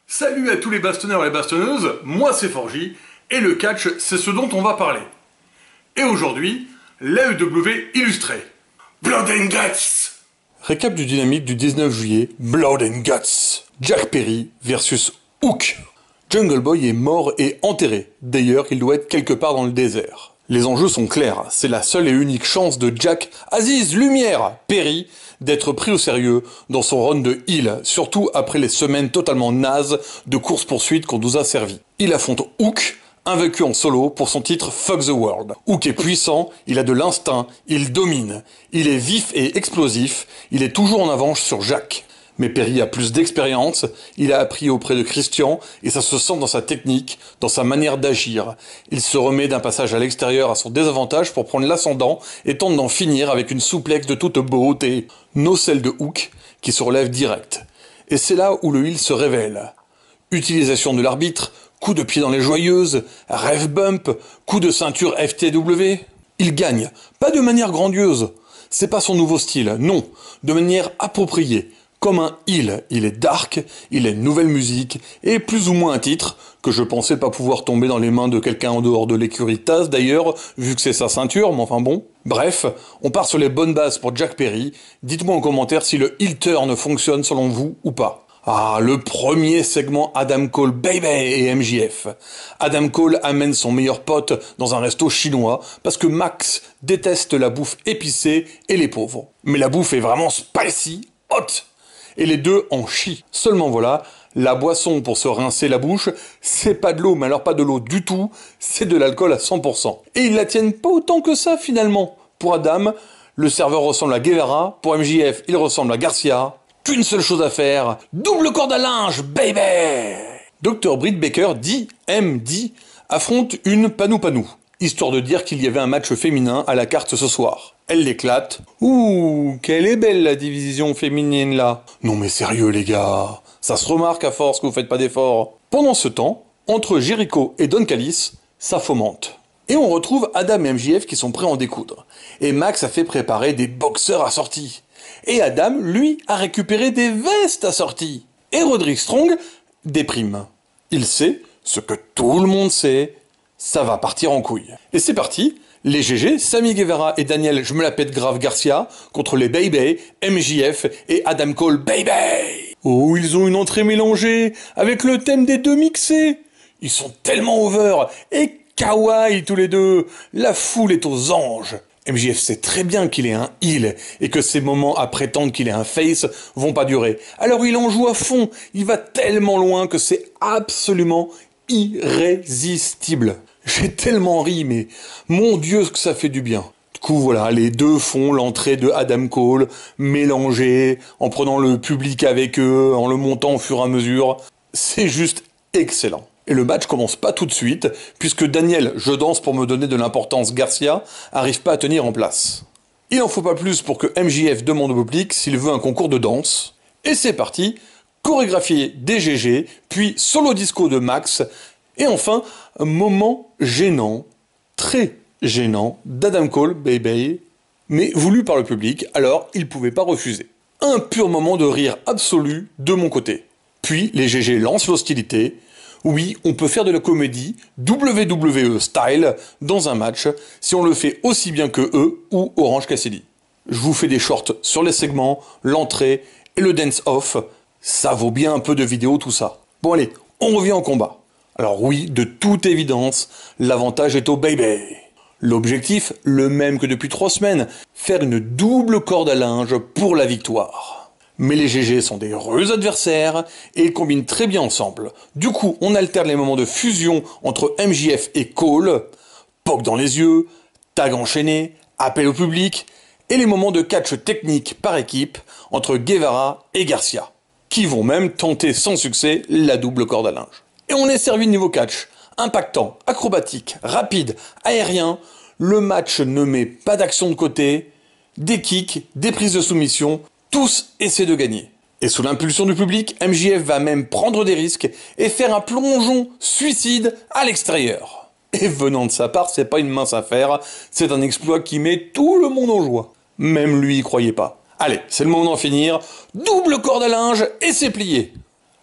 Salut à tous les bastonneurs et les bastonneuses, moi c'est Forgy, et le catch c'est ce dont on va parler. Et aujourd'hui, l'AEW illustré. Blood and Guts. Récap du dynamique du 19 juillet, Blood and Guts. Jack Perry versus Hook. Jungle Boy est mort et enterré, d'ailleurs il doit être quelque part dans le désert. Les enjeux sont clairs, c'est la seule et unique chance de Jack Aziz Lumière Perry d'être pris au sérieux dans son run de heel, surtout après les semaines totalement nazes de course-poursuite qu'on nous a servi. Il affronte Hook, invaincu en solo pour son titre Fuck the World. Hook est puissant, il a de l'instinct, il domine, il est vif et explosif, il est toujours en avance sur Jack. Mais Perry a plus d'expérience, il a appris auprès de Christian, et ça se sent dans sa technique, dans sa manière d'agir. Il se remet d'un passage à l'extérieur à son désavantage pour prendre l'ascendant et tente d'en finir avec une souplesse de toute beauté. Nocelle de Hook, qui se relève direct. Et c'est là où le heel se révèle. Utilisation de l'arbitre, coup de pied dans les joyeuses, rêve bump, coup de ceinture FTW. Il gagne, pas de manière grandiose. C'est pas son nouveau style, non, de manière appropriée. Comme un heel, il est dark, il est nouvelle musique, et plus ou moins un titre, que je pensais pas pouvoir tomber dans les mains de quelqu'un en dehors de l'écurie Taz d'ailleurs, vu que c'est sa ceinture, mais enfin bon. Bref, on part sur les bonnes bases pour Jack Perry, dites-moi en commentaire si le heel turn fonctionne selon vous ou pas. Ah, le premier segment Adam Cole Baby et MJF. Adam Cole amène son meilleur pote dans un resto chinois parce que Max déteste la bouffe épicée et les pauvres. Mais la bouffe est vraiment spicy, hot. Et les deux en chient. Seulement voilà, la boisson pour se rincer la bouche, c'est pas de l'eau, mais alors pas de l'eau du tout, c'est de l'alcool à 100%. Et ils la tiennent pas autant que ça finalement. Pour Adam, le serveur ressemble à Guevara, pour MJF, il ressemble à Garcia. Qu'une seule chose à faire, double corde à linge, baby. Dr. Britt Baker, dit MD, affronte une Panou, histoire de dire qu'il y avait un match féminin à la carte ce soir. Elle l'éclate. Ouh, quelle est belle la division féminine là. Non mais sérieux les gars, ça se remarque à force que vous faites pas d'efforts. Pendant ce temps, entre Jericho et Don Callis, ça fomente. Et on retrouve Adam et MJF qui sont prêts à en découdre. Et Max a fait préparer des boxeurs assortis. Et Adam, lui, a récupéré des vestes assorties. Et Roderick Strong déprime. Il sait ce que tout le monde sait, ça va partir en couille. Et c'est parti. Les GG, Sammy Guevara et Daniel je me la pète grave Garcia contre les Baby, MJF et Adam Cole Baby. Oh, ils ont une entrée mélangée avec le thème des deux mixés. Ils sont tellement over et kawaii tous les deux. La foule est aux anges. MJF sait très bien qu'il est un heel et que ces moments à prétendre qu'il est un face vont pas durer. Alors il en joue à fond. Il va tellement loin que c'est absolument irrésistible. J'ai tellement ri, mais mon Dieu que ça fait du bien. Du coup voilà, les deux font l'entrée de Adam Cole, mélangée, en prenant le public avec eux, en le montant au fur et à mesure. C'est juste excellent. Et le match commence pas tout de suite, puisque Daniel, je danse pour me donner de l'importance Garcia, arrive pas à tenir en place. Il en faut pas plus pour que MJF demande au public s'il veut un concours de danse. Et c'est parti, chorégraphié des GG, puis solo disco de Max, et enfin, un moment gênant, très gênant, d'Adam Cole, baby, mais voulu par le public, alors il pouvait pas refuser. Un pur moment de rire absolu de mon côté. Puis les GG lancent l'hostilité. Oui, on peut faire de la comédie WWE style dans un match si on le fait aussi bien que eux ou Orange Cassidy. Je vous fais des shorts sur les segments, l'entrée et le dance-off. Ça vaut bien un peu de vidéo tout ça. Bon allez, on revient au combat. Alors oui, de toute évidence, l'avantage est au baby. L'objectif, le même que depuis 3 semaines, faire une double corde à linge pour la victoire. Mais les GG sont des heureux adversaires et ils combinent très bien ensemble. Du coup, on alterne les moments de fusion entre MJF et Cole, poke dans les yeux, tag enchaîné, appel au public, et les moments de catch technique par équipe entre Guevara et Garcia, qui vont même tenter sans succès la double corde à linge. Et on est servi de niveau catch, impactant, acrobatique, rapide, aérien, le match ne met pas d'action de côté, des kicks, des prises de soumission, tous essaient de gagner. Et sous l'impulsion du public, MJF va même prendre des risques et faire un plongeon suicide à l'extérieur. Et venant de sa part, c'est pas une mince affaire, c'est un exploit qui met tout le monde en joie. Même lui y croyait pas. Allez, c'est le moment d'en finir, double corde à linge et c'est plié.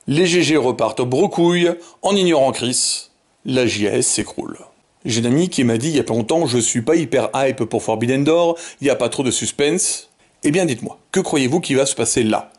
Les GG repartent au brecouille en ignorant Chris. La JAS s'écroule. J'ai un ami qui m'a dit il y a pas longtemps, je suis pas hyper hype pour Forbidden Door, il n'y a pas trop de suspense. Eh bien dites-moi, que croyez-vous qui va se passer là?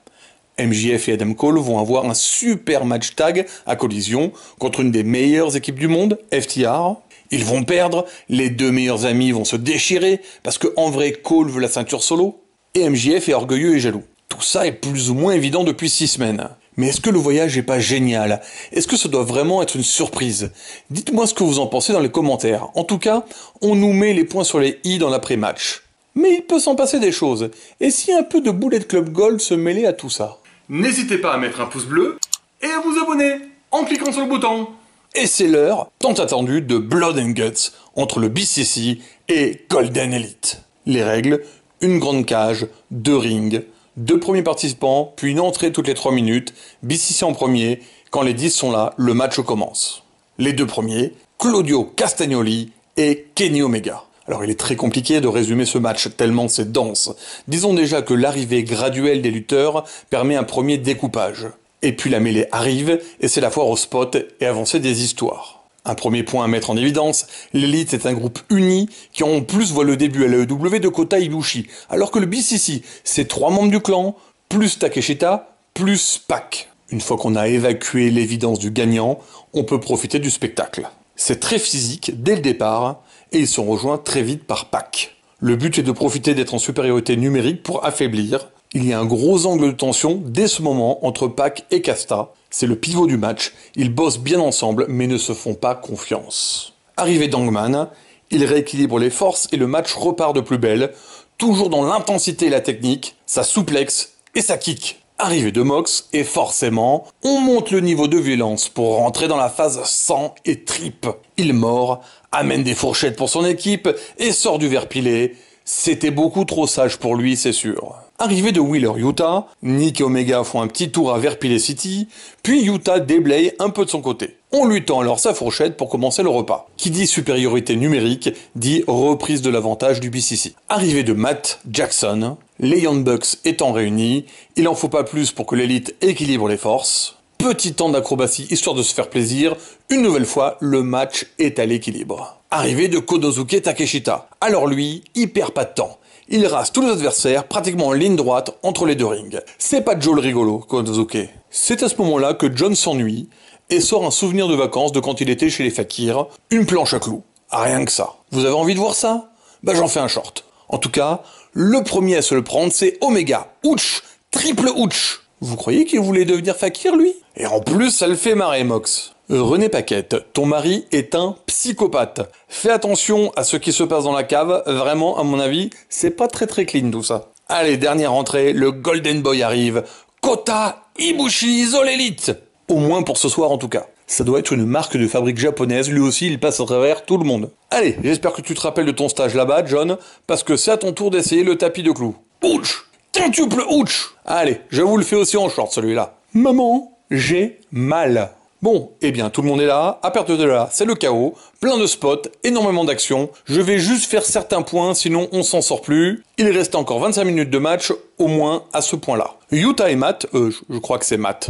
MJF et Adam Cole vont avoir un super match tag à Collision contre une des meilleures équipes du monde, FTR. Ils vont perdre, les deux meilleurs amis vont se déchirer, parce que en vrai Cole veut la ceinture solo, et MJF est orgueilleux et jaloux. Tout ça est plus ou moins évident depuis 6 semaines. Mais est-ce que le voyage est pas génial? Est-ce que ça doit vraiment être une surprise? Dites-moi ce que vous en pensez dans les commentaires. En tout cas, on nous met les points sur les i dans l'après-match. Mais il peut s'en passer des choses. Et si un peu de Bullet Club Gold se mêlait à tout ça? N'hésitez pas à mettre un pouce bleu et à vous abonner en cliquant sur le bouton. Et c'est l'heure, tant attendue, de Blood and Guts entre le BCC et Golden Elite. Les règles, une grande cage, 2 rings, 2 premiers participants, puis une entrée toutes les 3 minutes, BCC en premier, quand les 10 sont là, le match commence. Les 2 premiers, Claudio Castagnoli et Kenny Omega. Alors il est très compliqué de résumer ce match tellement c'est dense. Disons déjà que l'arrivée graduelle des lutteurs permet un premier découpage. Et puis la mêlée arrive, et c'est la foire au spot et avancer des histoires. Un premier point à mettre en évidence, l'Elite est un groupe uni qui en plus voit le début à l'AEW de Kota Ibushi, alors que le BCC, c'est 3 membres du clan, plus Takeshita, plus Pac. Une fois qu'on a évacué l'évidence du gagnant, on peut profiter du spectacle. C'est très physique dès le départ, et ils sont rejoints très vite par Pac. Le but est de profiter d'être en supériorité numérique pour affaiblir. Il y a un gros angle de tension dès ce moment entre Pac et Casta. C'est le pivot du match, ils bossent bien ensemble mais ne se font pas confiance. Arrivé d'Hangman, il rééquilibre les forces et le match repart de plus belle, toujours dans l'intensité et la technique, sa souplexe et sa kick. Arrivé de Mox, et forcément, on monte le niveau de violence pour rentrer dans la phase sang et tripes. Il mord, amène des fourchettes pour son équipe et sort du verre pilé. C'était beaucoup trop sage pour lui, c'est sûr. Arrivé de Wheeler Utah, Nick et Omega font un petit tour à Verpilé City, puis Utah déblaye un peu de son côté. On lui tend alors sa fourchette pour commencer le repas. Qui dit supériorité numérique, dit reprise de l'avantage du BCC. Arrivé de Matt Jackson, les Young Bucks étant réunis, il en faut pas plus pour que l'élite équilibre les forces. Petit temps d'acrobatie histoire de se faire plaisir, une nouvelle fois, le match est à l'équilibre. Arrivé de Konosuke Takeshita, alors lui, il perd pas de temps. Il rase tous les adversaires pratiquement en ligne droite entre les 2 rings. C'est pas Joe le rigolo, Konosuke. C'est à ce moment-là que John s'ennuie et sort un souvenir de vacances de quand il était chez les fakirs, une planche à clous. Rien que ça. Vous avez envie de voir ça? Bah j'en fais un short. En tout cas, le premier à se le prendre c'est Omega. Ouch! Triple ouch! Vous croyez qu'il voulait devenir fakir lui? Et en plus ça le fait marrer Mox. René Paquette, ton mari est un psychopathe. Fais attention à ce qui se passe dans la cave, vraiment à mon avis, c'est pas très clean tout ça. Allez, dernière entrée, le Golden Boy arrive. Kota Ibushi All Elite. Au moins pour ce soir en tout cas. Ça doit être une marque de fabrique japonaise, lui aussi il passe à travers tout le monde. Allez, j'espère que tu te rappelles de ton stage là-bas, John, parce que c'est à ton tour d'essayer le tapis de clous. Ouch! Quintuple ouch! Allez, je vous le fais aussi en short celui-là. Maman, j'ai mal. Bon, eh bien tout le monde est là, à partir de là, c'est le chaos, plein de spots, énormément d'actions, je vais juste faire certains points, sinon on s'en sort plus. Il reste encore 25 minutes de match, au moins à ce point-là. Utah et Matt, je crois que c'est Matt,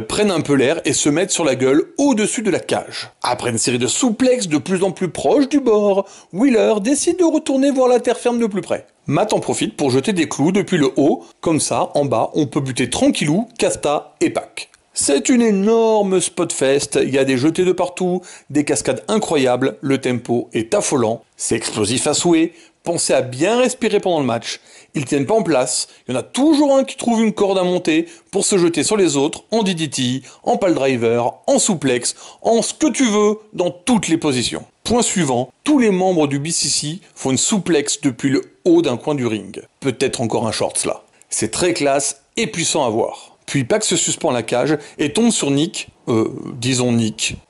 prennent un peu l'air et se mettent sur la gueule au-dessus de la cage. Après une série de souplexes de plus en plus proches du bord, Wheeler décide de retourner voir la terre ferme de plus près. Matt en profite pour jeter des clous depuis le haut, comme ça, en bas, on peut buter tranquillou, Casta et Pac. C'est une énorme spot fest, il y a des jetés de partout, des cascades incroyables, le tempo est affolant, c'est explosif à souhait, pensez à bien respirer pendant le match. Ils tiennent pas en place, il y en a toujours un qui trouve une corde à monter pour se jeter sur les autres en DDT, en pile driver, en souplex, en ce que tu veux, dans toutes les positions. Point suivant, tous les membres du BCC font une souplex depuis le haut d'un coin du ring. Peut-être encore un shorts là. C'est très classe et puissant à voir. Puis Pac se suspend à la cage et tombe sur Nick,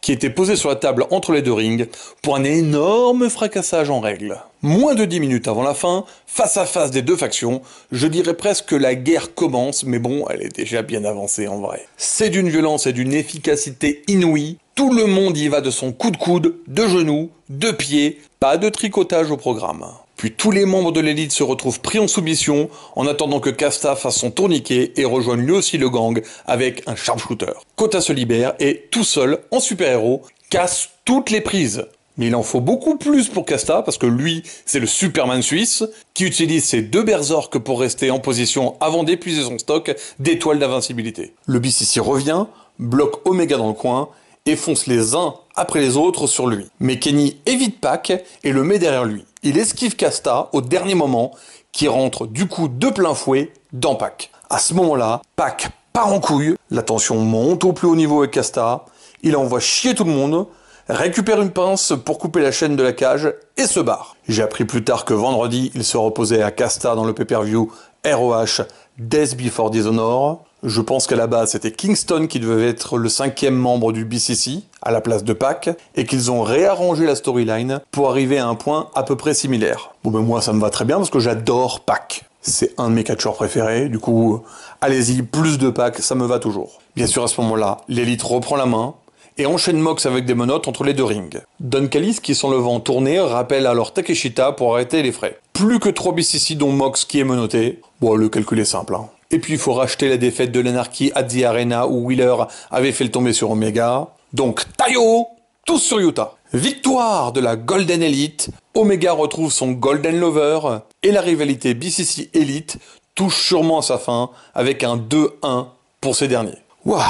qui était posé sur la table entre les 2 rings, pour un énorme fracassage en règle. Moins de 10 minutes avant la fin, face à face des 2 factions, je dirais presque que la guerre commence, mais bon, elle est déjà bien avancée en vrai. C'est d'une violence et d'une efficacité inouïe, tout le monde y va de son coup de coude, de genou, de pied, pas de tricotage au programme. Puis tous les membres de l'élite se retrouvent pris en soumission en attendant que Casta fasse son tourniquet et rejoigne lui aussi le gang avec un sharpshooter. Kota se libère et, tout seul, en super-héros, casse toutes les prises. Mais il en faut beaucoup plus pour Casta parce que lui, c'est le Superman suisse qui utilise ses 2 berserks pour rester en position avant d'épuiser son stock d'étoiles d'invincibilité. Le BCC revient, bloque Omega dans le coin et fonce les uns après les autres sur lui. Mais Kenny évite Pac et le met derrière lui. Il esquive Casta au dernier moment qui rentre du coup de plein fouet dans Pac. À ce moment-là, Pac part en couille, la tension monte au plus haut niveau avec Casta, il envoie chier tout le monde, récupère une pince pour couper la chaîne de la cage et se barre. J'ai appris plus tard que vendredi, il se reposait à Casta dans le pay-per-view ROH Death Before Dishonor. Je pense qu'à la base c'était Kingston qui devait être le 5e membre du BCC à la place de Pac et qu'ils ont réarrangé la storyline pour arriver à un point à peu près similaire. Bon ben moi ça me va très bien parce que j'adore Pac. C'est un de mes catcheurs préférés, du coup allez-y, plus de Pac, ça me va toujours. Bien sûr à ce moment-là, l'élite reprend la main et enchaîne Mox avec des menottes entre les 2 rings. Don Callis qui sont le vent tourné rappelle alors Takeshita pour arrêter les frais. Plus que 3 BCC dont Mox qui est menotté. Bon le calcul est simple hein. Et puis il faut racheter la défaite de l'Anarchy at the Arena où Wheeler avait fait le tomber sur Omega. Donc Taio, tous sur Utah. Victoire de la Golden Elite, Omega retrouve son Golden Lover et la rivalité BCC Elite touche sûrement à sa fin avec un 2-1 pour ces derniers. Waouh,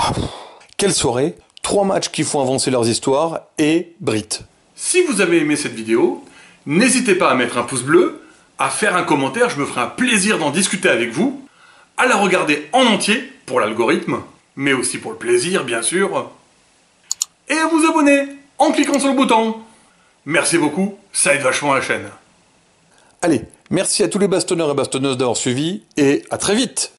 quelle soirée! 3 matchs qui font avancer leurs histoires et Brit. Si vous avez aimé cette vidéo, n'hésitez pas à mettre un pouce bleu, à faire un commentaire, je me ferai un plaisir d'en discuter avec vous, à la regarder en entier pour l'algorithme, mais aussi pour le plaisir bien sûr, et à vous abonner en cliquant sur le bouton. Merci beaucoup, ça aide vachement la chaîne. Allez, merci à tous les bastonneurs et bastonneuses d'avoir suivi et à très vite.